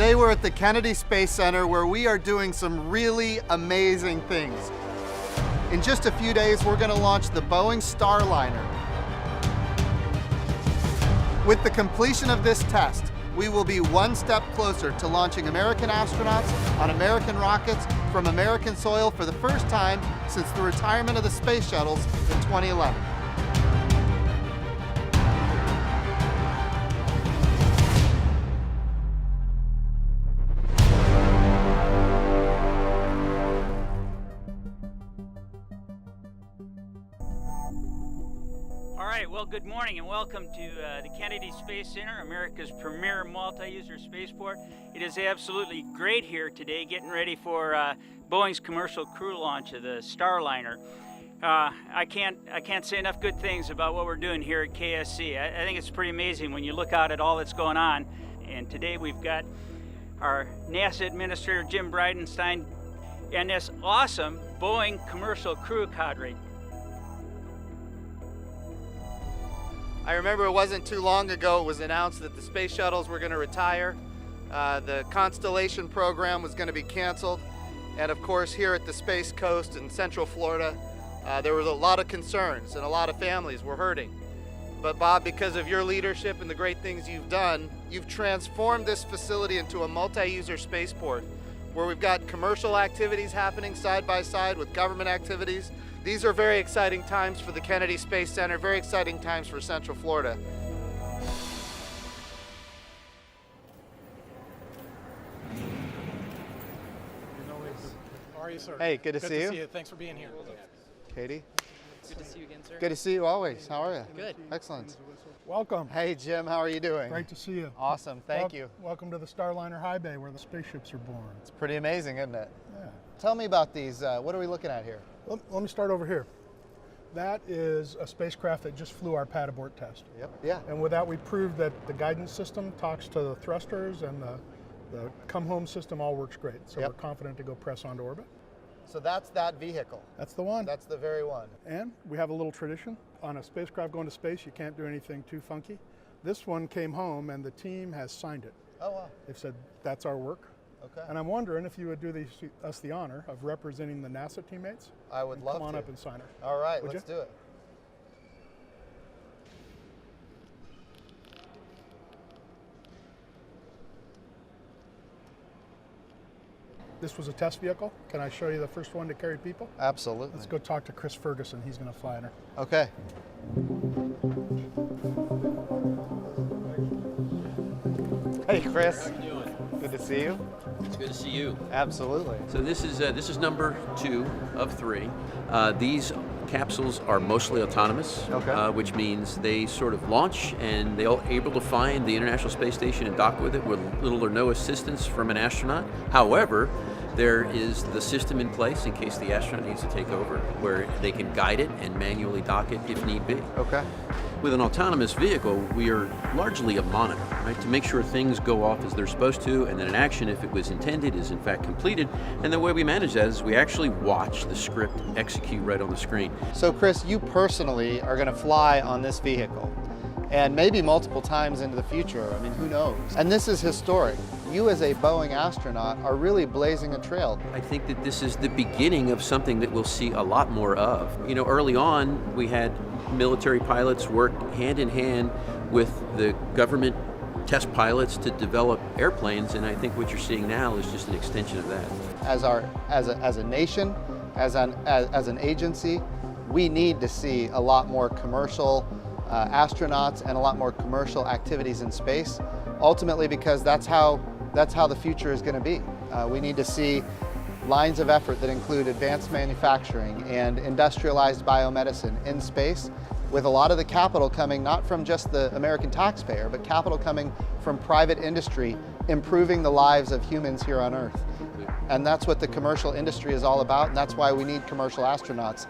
Today we're at the Kennedy Space Center where we are doing some really amazing things. In just a few days, we're going to launch the Boeing Starliner. With the completion of this test, we will be one step closer to launching American astronauts on American rockets from American soil for the first time since the retirement of the space shuttles in 2011. All right, well, good morning and welcome to the Kennedy Space Center, America's premier multi-user spaceport. It is absolutely great here today, getting ready for Boeing's commercial crew launch of the Starliner. I can't say enough good things about what we're doing here at KSC. I think it's pretty amazing when you look out at all that's going on. And today we've got our NASA Administrator Jim Bridenstine and this awesome Boeing commercial crew cadre. I remember it wasn't too long ago it was announced that the space shuttles were going to retire. The Constellation program was going to be canceled. And of course, here at the Space Coast in Central Florida, there was a lot of concerns and a lot of families were hurting. But Bob, because of your leadership and the great things you've done, you've transformed this facility into a multi-user spaceport where we've got commercial activities happening side by side with government activities. These are very exciting times for the Kennedy Space Center, very exciting times for Central Florida. How are you, sir? Hey, good to see you. Good to see you. Thanks for being here. Katie? Good to see you again, sir. Good to see you always. How are you? Good. Excellent. Welcome. Hey, Jim, how are you doing? Great to see you. Awesome, thank you. Welcome to the Starliner High Bay where the spaceships are born. It's pretty amazing, isn't it? Yeah. Tell me about these. What are we looking at here? Let me start over here. That is a spacecraft that just flew our pad abort test. Yep. Yeah. And with that, we proved that the guidance system talks to the thrusters and the come home system all works great. So Yep. we're confident to go press onto orbit. So that's that vehicle. That's the one. That's the very one. And we have a little tradition. On a spacecraft going to space, you can't do anything too funky. This one came home and the team has signed it. Oh, wow. They've said, that's our work. Okay. And I'm wondering if you would do us the honor of representing the NASA teammates. I would love to. Come on up and sign her. All right, Would let's you? do it. This was a test vehicle. Can I show you the first one to carry people? Absolutely. Let's go talk to Chris Ferguson. He's going to fly in her. Okay. Hey, Chris. How are you doing? Good to see you. It's good to see you. Absolutely. So this is number 2 of 3. These capsules are mostly autonomous, Okay. which means they sort of launch and they're able to find the International Space Station and dock with it with little or no assistance from an astronaut. However, there is the system in place in case the astronaut needs to take over, where they can guide it and manually dock it if need be. Okay. With an autonomous vehicle, we are largely a monitor, right, to make sure things go off as they're supposed to, and that an action, if it was intended, is in fact completed. And the way we manage that is we actually watch the script execute right on the screen. So, Chris, you personally are going to fly on this vehicle, and maybe multiple times into the future. I mean, who knows? And this is historic. You as a Boeing astronaut are really blazing a trail. I think that this is the beginning of something that we'll see a lot more of. You know, early on, we had military pilots work hand in hand with the government test pilots to develop airplanes, and I think what you're seeing now is just an extension of that. As a nation, as an agency, we need to see a lot more commercial astronauts and a lot more commercial activities in space. Ultimately, because that's how the future is going to be. We need to see lines of effort that include advanced manufacturing and industrialized biomedicine in space, with a lot of the capital coming not from just the American taxpayer, but capital coming from private industry, improving the lives of humans here on Earth. And that's what the commercial industry is all about, and that's why we need commercial astronauts.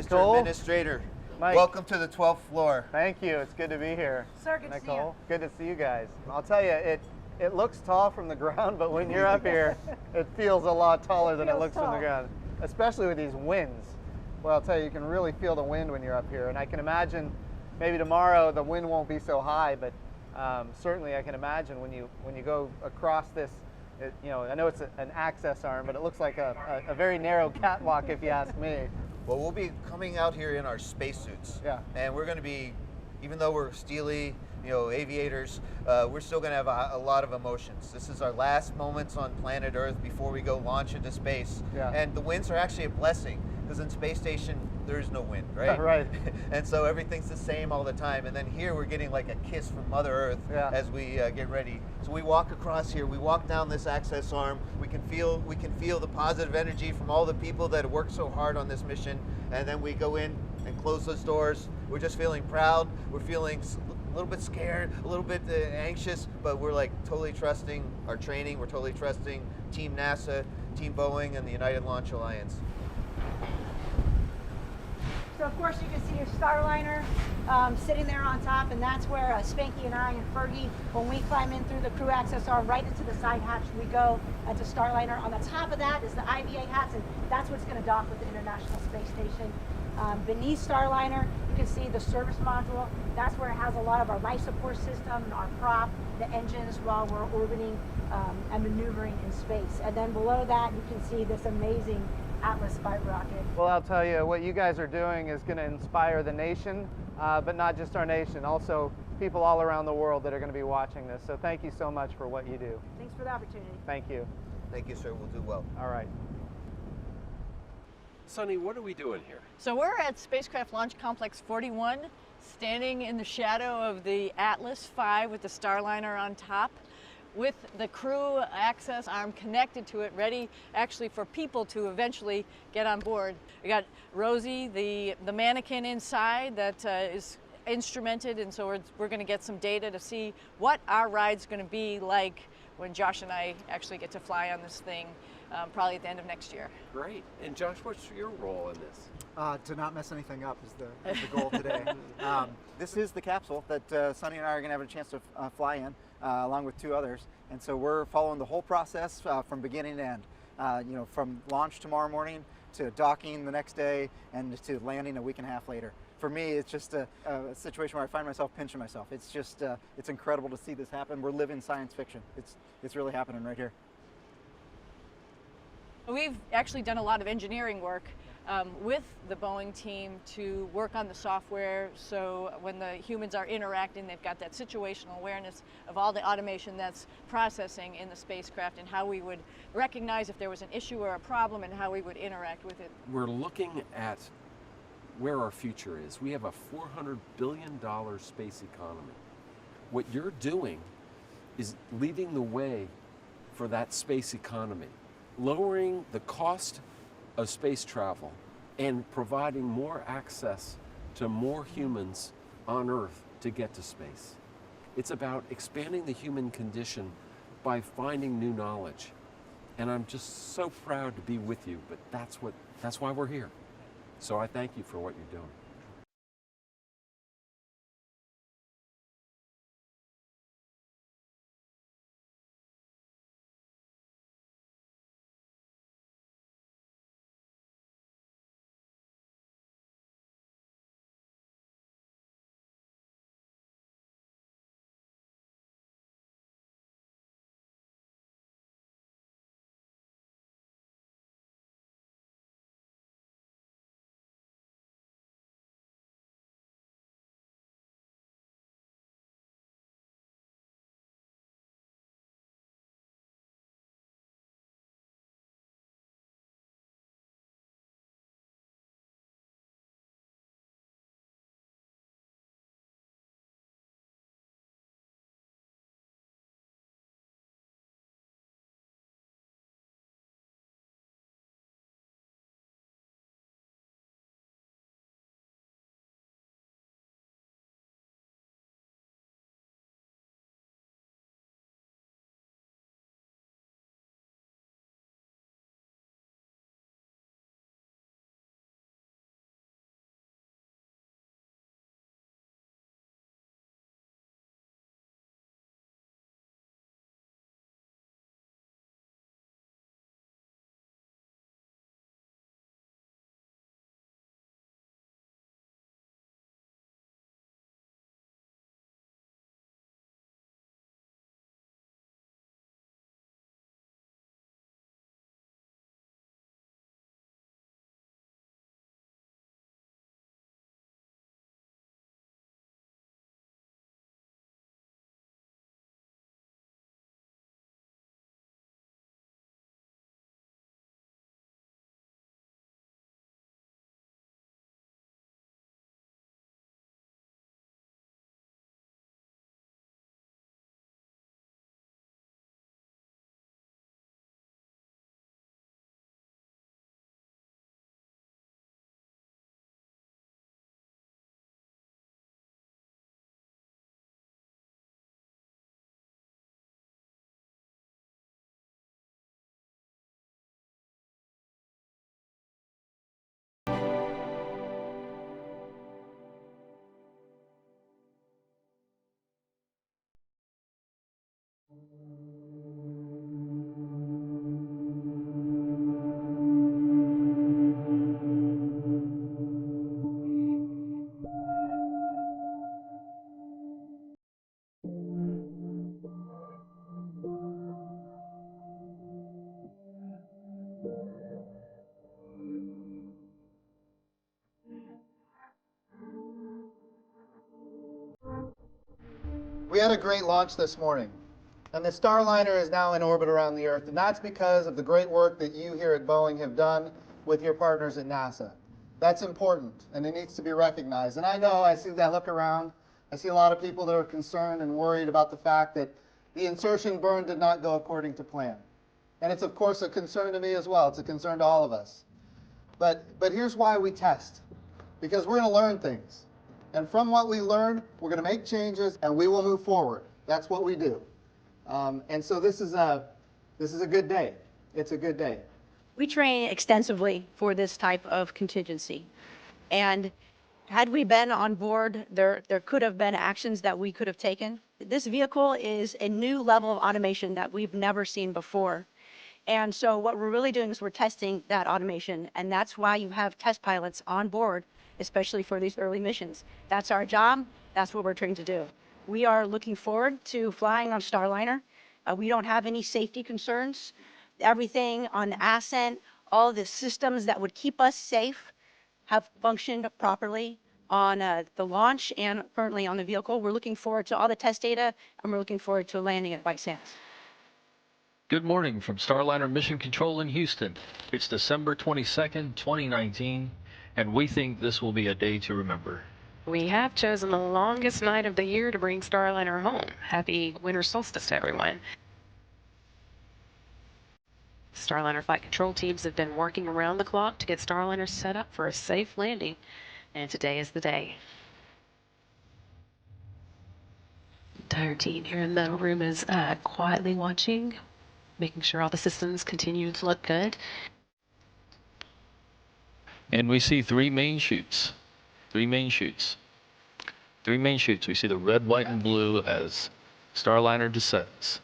Mr. Administrator, Mike. welcome to the 12th floor. Thank you. It's good to be here. Sir, good to see you. Nicole, good to see you guys. I'll tell you, it looks tall from the ground, but when you're up here, it feels a lot taller than it feels looks from the tall. ground, especially with these winds. Well, I'll tell you, you can really feel the wind when you're up here, and I can imagine maybe tomorrow the wind won't be so high, but certainly I can imagine when you go across this. I know it's an access arm, but it looks like a very narrow catwalk if you ask me. Well, we'll be coming out here in our spacesuits. Yeah. And we're going to be, even though we're steely, aviators, we're still going to have a lot of emotions. This is our last moments on planet Earth before we go launch into space. Yeah. And the winds are actually a blessing, because in space station, there's no wind, right? Right. And so everything's the same all the time. And then here we're getting like a kiss from Mother Earth as we get ready. So we walk across here, we walk down this access arm, we can feel the positive energy from all the people that worked so hard on this mission, and then we go in and close those doors. We're just feeling proud, we're feeling a little bit scared, a little bit anxious, but we're like totally trusting our training, we're totally trusting Team NASA, Team Boeing, and the United Launch Alliance. So of course you can see your Starliner sitting there on top, and that's where Spanky and I and Fergie, when we climb in through the crew access arm right into the side hatch, we go to Starliner. On the top of that is the IVA hatch, and that's what's going to dock with the International Space Station. Beneath Starliner, you can see the service module. That's where it has a lot of our life support system, our prop, the engines while we're orbiting and maneuvering in space. And then below that, you can see this amazing Atlas fight rocket. Well, I'll tell you, what you guys are doing is going to inspire the nation, but not just our nation, also people all around the world that are going to be watching this. So thank you so much for what you do. Thanks for the opportunity. Thank you. Thank you, sir. We'll do well. All right. Sonny, what are we doing here? So we're at Spacecraft Launch Complex 41, standing in the shadow of the Atlas V with the Starliner on top, with the crew access arm connected to it, ready actually for people to eventually get on board. We got Rosie, the mannequin inside that is instrumented, and so we're going to get some data to see what our ride's going to be like when Josh and I actually get to fly on this thing, probably at the end of next year. Great. And Josh, what's your role in this? To not mess anything up is the goal today. This is the capsule that Sonny and I are going to have a chance to fly in, along with two others. And so we're following the whole process from beginning to end. From launch tomorrow morning to docking the next day and to landing a week and a half later. For me, it's just a situation where I find myself pinching myself. It's just, it's incredible to see this happen. We're living science fiction. It's really happening right here. We've actually done a lot of engineering work with the Boeing team to work on the software, so when the humans are interacting, they've got that situational awareness of all the automation that's processing in the spacecraft and how we would recognize if there was an issue or a problem and how we would interact with it. We're looking at where our future is. We have a $400 billion space economy. What you're doing is leading the way for that space economy, lowering the cost of space travel and providing more access to more humans on Earth to get to space. It's about expanding the human condition by finding new knowledge. And I'm just so proud to be with you, but that's why we're here. So I thank you for what you're doing. had a great launch this morning, and the Starliner is now in orbit around the Earth, and that's because of the great work that you here at Boeing have done with your partners at NASA. That's important, and it needs to be recognized. And I know, I see that look around, I see a lot of people that are concerned and worried about the fact that the insertion burn did not go according to plan. And it's of course a concern to me as well. It's a concern to all of us. But here's why we test. Because we're going to learn things. And from what we learn, we're going to make changes and we will move forward. That's what we do. And so this is a good day. It's a good day. We train extensively for this type of contingency. And had we been on board, there could have been actions that we could have taken. This vehicle is a new level of automation that we've never seen before. And so what we're really doing is we're testing that automation. And that's why you have test pilots on board, especially for these early missions. That's our job. That's what we're trained to do. We are looking forward to flying on Starliner. We don't have any safety concerns. Everything on the ascent, all the systems that would keep us safe have functioned properly on the launch and currently on the vehicle. We're looking forward to all the test data, and we're looking forward to landing at White Sands. Good morning from Starliner Mission Control in Houston. It's December 22nd, 2019, and we think this will be a day to remember. We have chosen the longest night of the year to bring Starliner home. Happy winter solstice to everyone. Starliner flight control teams have been working around the clock to get Starliner set up for a safe landing, and today is the day. The entire team here in the metal room is quietly watching, making sure all the systems continue to look good. And we see three main chutes. We see the red, white, and blue as Starliner descends.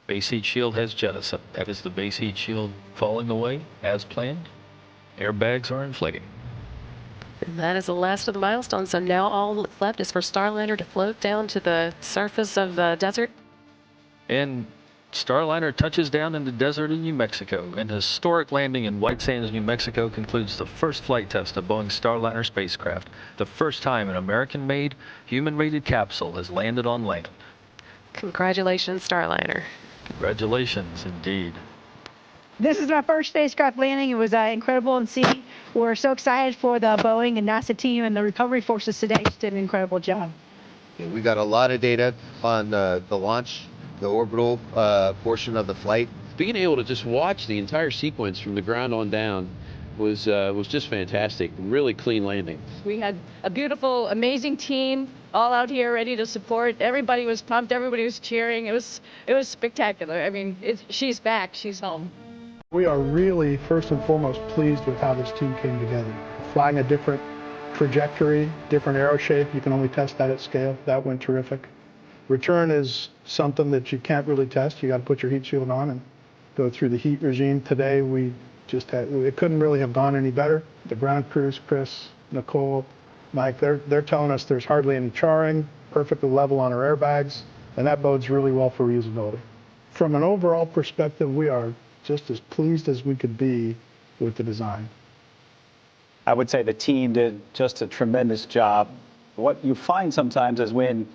Base heat shield has jettisoned. That is the base heat shield falling away as planned. Airbags are inflating. And that is the last of the milestones. So now all that's left is for Starliner to float down to the surface of the desert. And Starliner touches down in the desert in New Mexico. An historic landing in White Sands, New Mexico concludes the first flight test of Boeing's Starliner spacecraft. The first time an American-made, human-rated capsule has landed on land. Congratulations, Starliner. Congratulations, indeed. This is my first spacecraft landing. It was incredible in sea. We're so excited for the Boeing and NASA team and the recovery forces today. Just did an incredible job. We got a lot of data on the launch, the orbital portion of the flight. Being able to just watch the entire sequence from the ground on down was just fantastic. Really clean landing. We had a beautiful, amazing team all out here ready to support. Everybody was pumped. Everybody was cheering. It was spectacular. I mean, she's back. She's home. We are really, first and foremost, pleased with how this team came together. Flying a different trajectory, different aero shape. You can only test that at scale. That went terrific. Return is something that you can't really test. You got to put your heat shield on and go through the heat regime. Today, it couldn't really have gone any better. The ground crews, Chris, Nicole, Mike, they're telling us there's hardly any charring, perfectly level on our airbags, and that bodes really well for reusability. From an overall perspective, we are just as pleased as we could be with the design. I would say the team did just a tremendous job. What you find sometimes is when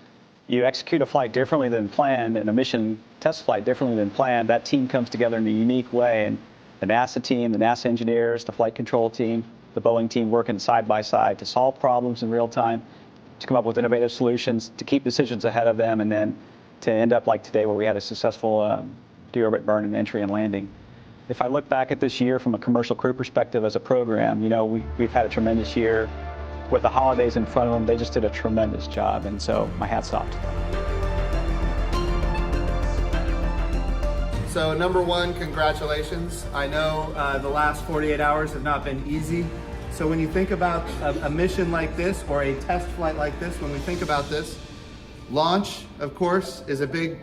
you execute a flight differently than planned and a mission test flight differently than planned, that team comes together in a unique way. And the NASA team, the NASA engineers, the flight control team, the Boeing team working side by side to solve problems in real time, to come up with innovative solutions, to keep decisions ahead of them, and then to end up like today where we had a successful deorbit burn and entry and landing. If I look back at this year from a commercial crew perspective as a program, you know, we've had a tremendous year. With the holidays in front of them, they just did a tremendous job, and so my hat's off to them. So number one, congratulations. I know the last 48 hours have not been easy. So when you think about a mission like this or a test flight like this, when we think about this, launch, of course, is a big